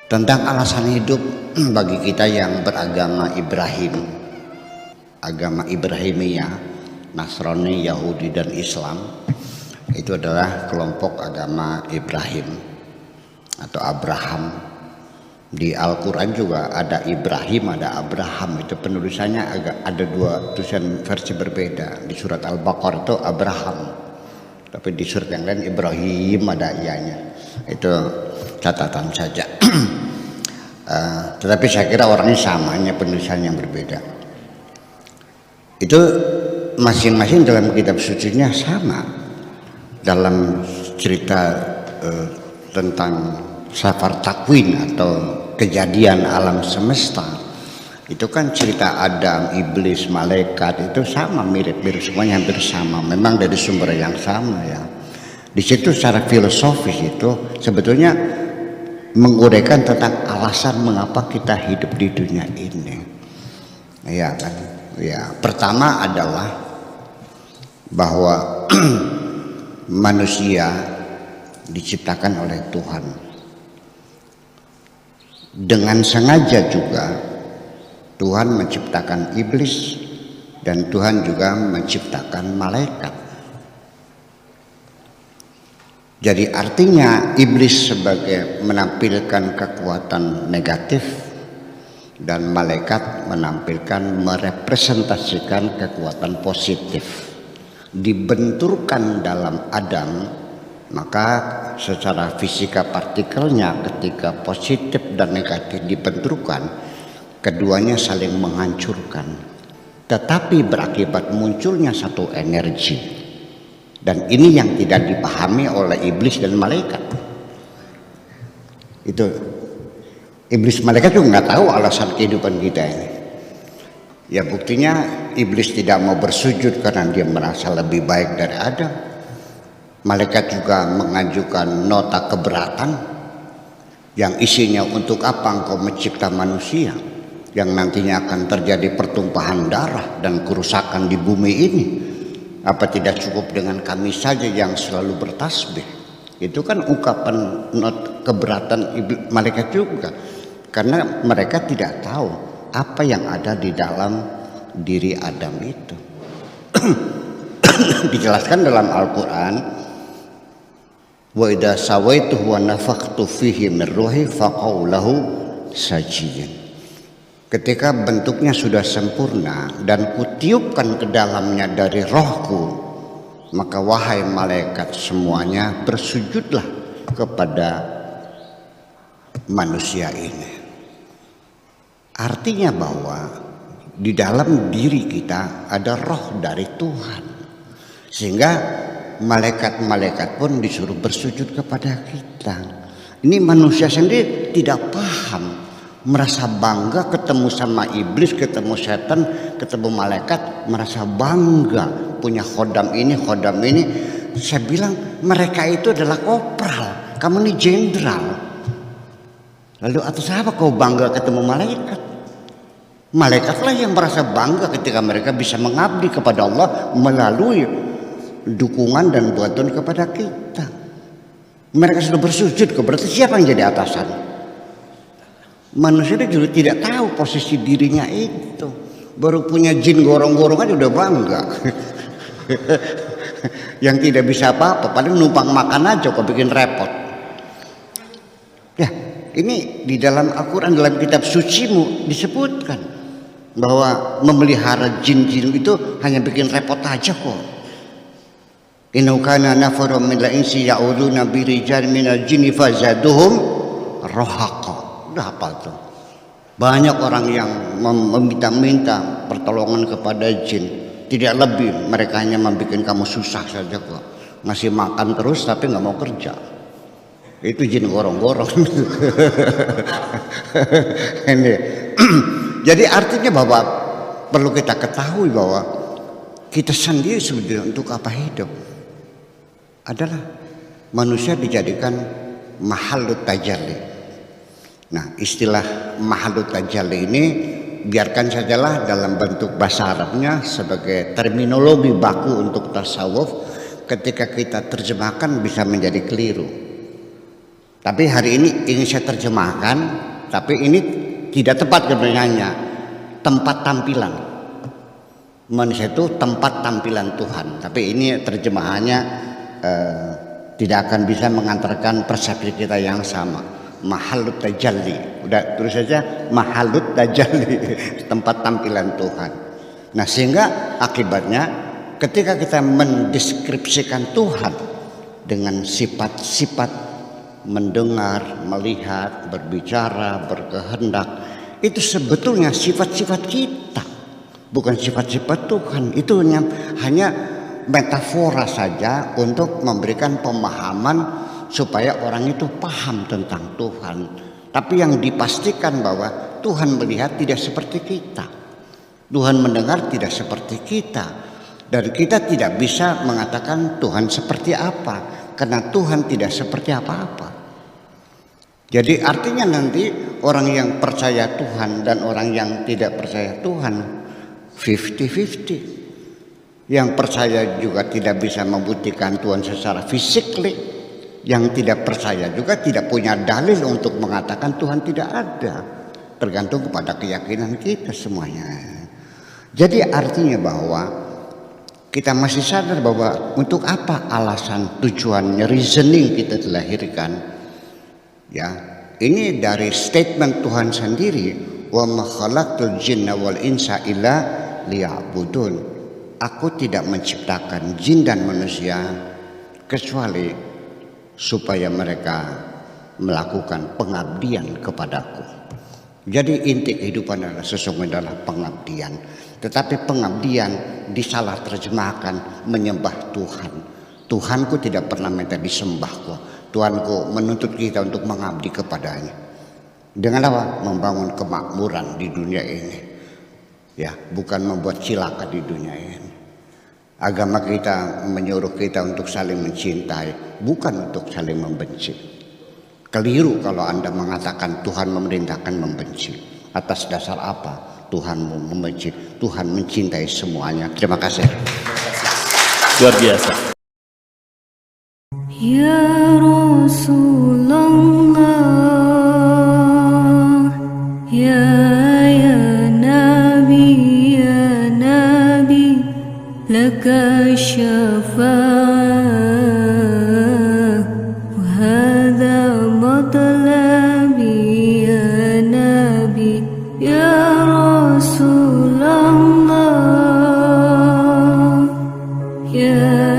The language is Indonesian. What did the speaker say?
tentang alasan hidup bagi kita yang beragama Ibrahim, agama Ibrahimiyah, Nasrani, Yahudi dan Islam. Itu adalah kelompok agama Ibrahim atau Abraham. Di Al-Quran juga ada Ibrahim, ada Abraham. Itu penulisannya ada dua tulisan versi berbeda. Di surat Al-Baqarah itu Abraham, tapi di surat yang lain Ibrahim ada ianya. Itu catatan saja. Tetapi saya kira orangnya sama, hanya penulisan yang berbeda. Itu masing-masing dalam kitab sucinya sama. Dalam cerita tentang safar takwin atau kejadian alam semesta, itu kan cerita Adam, iblis, malaikat itu sama, mirip-mirip, semuanya hampir sama. Memang dari sumber yang sama ya. Di situ secara filosofis itu sebetulnya menguraikan tentang alasan mengapa kita hidup di dunia ini. Ya kan? Ya, pertama adalah bahwa manusia diciptakan oleh Tuhan. Dengan sengaja juga Tuhan menciptakan iblis dan Tuhan juga menciptakan malaikat. Jadi artinya iblis sebagai menampilkan kekuatan negatif dan malaikat menampilkan merepresentasikan kekuatan positif. Dibenturkan dalam Adam, maka secara fisika partikelnya ketika positif dan negatif dibenturkan, keduanya saling menghancurkan. Tetapi berakibat munculnya satu energi. Dan ini yang tidak dipahami oleh iblis dan malaikat. Itu iblis malaikat juga nggak tahu alasan kehidupan kita ini. Ya buktinya iblis tidak mau bersujud karena dia merasa lebih baik dari Adam. Malaikat juga mengajukan nota keberatan yang isinya untuk apa engkau mencipta manusia yang nantinya akan terjadi pertumpahan darah dan kerusakan di bumi ini. Apa tidak cukup dengan kami saja yang selalu bertasbih? Itu kan ungkapan not keberatan malaikat juga, karena mereka tidak tahu apa yang ada di dalam diri Adam itu. Dijelaskan dalam Al-Quran, wa idza sawaituhu wa nafakhtu fihi min ruhi faqau lahu sajidin. Ketika bentuknya sudah sempurna dan kutiupkan ke dalamnya dari rohku, maka wahai malaikat semuanya bersujudlah kepada manusia ini. Artinya bahwa di dalam diri kita ada roh dari Tuhan, sehingga malaikat-malaikat pun disuruh bersujud kepada kita. Ini manusia sendiri tidak paham, merasa bangga ketemu sama iblis, ketemu setan, ketemu malaikat, merasa bangga punya khodam ini, khodam ini. Saya bilang mereka itu adalah kopral, kamu ini jenderal. Lalu atas apa kau bangga ketemu malaikat? Malaikatlah yang merasa bangga ketika mereka bisa mengabdi kepada Allah melalui dukungan dan bantuan kepada kita. Mereka sudah bersujud, berarti siapa yang jadi atasan? Manusia juga tidak tahu posisi dirinya itu. Baru punya jin gorong-gorong aja udah bangga. Yang tidak bisa apa-apa, paling numpang makan aja kok bikin repot. Ya, ini di dalam Al-Quran, dalam kitab sucimu disebutkan bahwa memelihara jin-jin itu hanya bikin repot aja kok. Innahu kana nafarun minal insi ya'uduna birijalin minal jinni fazaduhum rahaqa. Udah apa tuh? Banyak orang yang meminta-minta pertolongan kepada jin, tidak lebih, mereka hanya membuat kamu susah saja kok. Ngasih makan terus tapi nggak mau kerja. Itu jin gorong-gorong. Ini. Jadi artinya bahwa perlu kita ketahui bahwa kita sendiri sebenarnya untuk apa hidup adalah manusia dijadikan mahalut tajalli. Nah, istilah mahalut tajalli ini biarkan sajalah dalam bentuk bahasa Arabnya sebagai terminologi baku untuk tasawuf. Ketika kita terjemahkan bisa menjadi keliru. Tapi hari ini ingin saya terjemahkan, tapi ini tidak tepat sebenarnya. Tempat tampilan. Manusia itu tempat tampilan Tuhan. Tapi ini terjemahannya tidak akan bisa mengantarkan persepsi kita yang sama. Mahalut tajalli. Udah tulis saja mahalut tajalli, tempat tampilan Tuhan. Nah, sehingga akibatnya ketika kita mendeskripsikan Tuhan dengan sifat-sifat mendengar, melihat, berbicara, berkehendak, itu sebetulnya sifat-sifat kita, bukan sifat-sifat Tuhan. Itu hanya metafora saja untuk memberikan pemahaman supaya orang itu paham tentang Tuhan. Tapi yang dipastikan bahwa Tuhan melihat tidak seperti kita, Tuhan mendengar tidak seperti kita. Dan kita tidak bisa mengatakan Tuhan seperti apa, karena Tuhan tidak seperti apa-apa. Jadi artinya nanti orang yang percaya Tuhan dan orang yang tidak percaya Tuhan 50-50. Yang percaya juga tidak bisa membuktikan Tuhan secara fisikly. Yang tidak percaya juga tidak punya dalil untuk mengatakan Tuhan tidak ada. Tergantung kepada keyakinan kita semuanya. Jadi artinya bahwa kita masih sadar bahwa untuk apa alasan, tujuannya, reasoning kita dilahirkan. Ya, ini dari statement Tuhan sendiri, wa ma khalaqtul jinna wal insa illa liya'budun. Aku tidak menciptakan jin dan manusia kecuali supaya mereka melakukan pengabdian kepadaku. Jadi inti kehidupan adalah sesungguhnya adalah pengabdian. Tetapi pengabdian disalah terjemahkan menyembah Tuhan. Tuhanku tidak pernah minta disembah kok. Tuhanku menuntut kita untuk mengabdi kepadanya. Dengan apa? Membangun kemakmuran di dunia ini. Ya, bukan membuat cilaka di dunia ini. Agama kita menyuruh kita untuk saling mencintai, bukan untuk saling membenci. Keliru kalau Anda mengatakan Tuhan memerintahkan membenci. Atas dasar apa Tuhan membenci? Tuhan mencintai semuanya. Terima kasih. Luar biasa. Ya Rasulullah, ya Nabi, laka syafa'ah, wa hadha matlabi ya Nabi, ya Rasulullah, ya